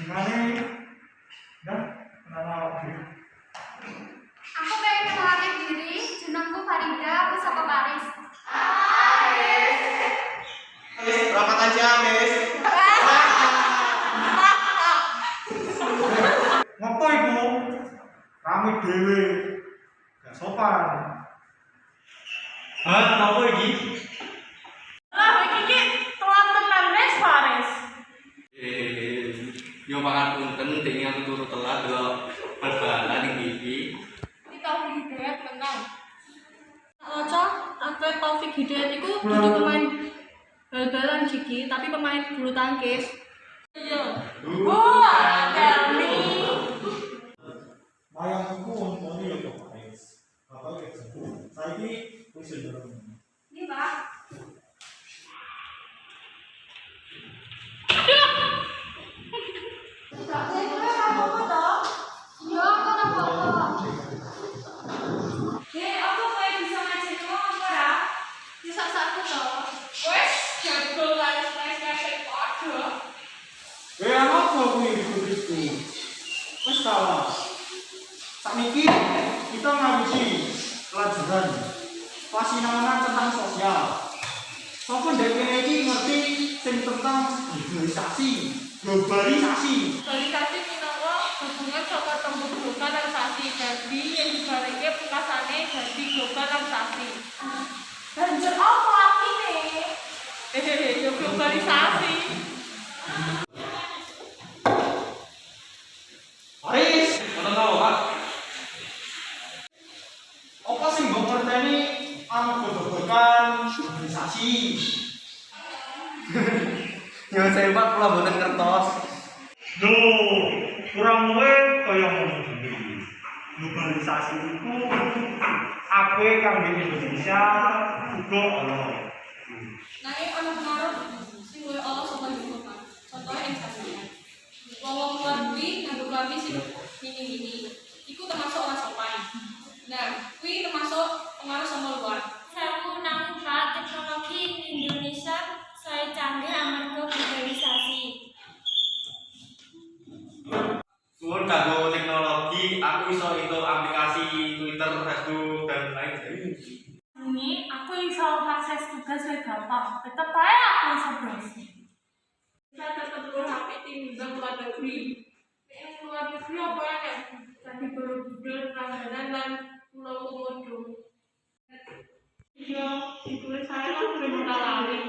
Gimana? Dah, kenapa diri? Aku pengen kenalin diri, jenengku Farida, aku saka Paris. Miss, rapat aja, Miss. Ngopo iku? Rame dhewe. Gak sopan. Hah, apa iki? Lah iki telat tenan wis Faris. Yo makan punten dene aku turu telat delok bal-balan ning TV. Iki Taufik Hidayat menang. Ojo, aku Taufik Hidayat iku dudu pemain bal-balan Jiki, tapi pemain bulu tangkis. Iya. Wah, Delmi. Wayangku ngono ya kok, Guys. Bapak wis sembuh. Saiki wis ndoro. Ini Pak. Ya, aku ora apa-apa. Aku kayak bisa ngajak ngomong apa ya? Bisa satu toh. Wes, jadul laris-laris padha. Ana apa kuwi iku? Wis salah. Sakniki kita ngaji pelajaran pasinamanan tentang sosial. Sopo ndek iki ngerti sing tentang globalisasi. Globalisasi minangka hubungan saka tembung globalisasi. Jadi yang dibalike pungkasane jadi globalisasi. Banjur apa artine? Yo globalisasi. Aris, Ono tau, Pak? apa sing mbok ngerteni amarga globalisasi? Yo saya Pak kula mboten ngertos. Yo, kurang luwih kaya ngono iki. Globalisasi iku ape kanggo Indonesia uga ana. Nanging ana pengaruh sing luwih ala saka lingkungan. Contohnya ing sampeyan. Wong luar kuwi nganggo klambi sing mini-mini. Iku termasuk ora sopan. Nah, kuwi termasuk pengaruh sama luar. Saya nang teknologi Indonesia saya canggih amarga globalisasi. Suwun kanggo teknologi, aku iso itu aplikasi Twitter, Facebook dan lain sebagainya. Ini aku iso akses tugas lebih gampang. Tetep ae aku iso browsing. Saya tetep luwih apik tinimbang luar negeri. Ing luar negeri apa ya? Jadi Borobudur, Prambanan dan Pulau Komodo. Iya, ditulis saya lah udah lali.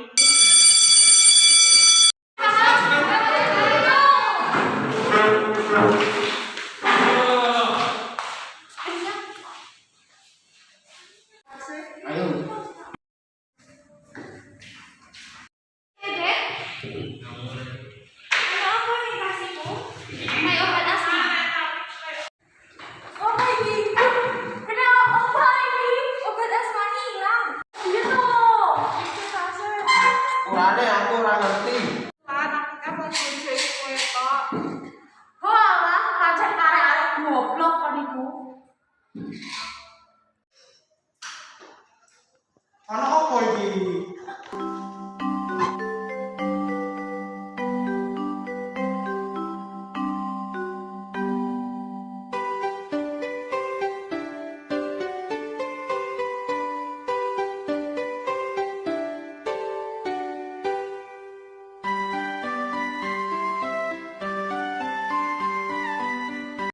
Ayo. Dek, ada apa nih kasihmu? Ayo obat asma. Oh my god, kenapa apa ini? Obat asma hilang. Gitu. Itu kasar. Orane aku ora ngerti.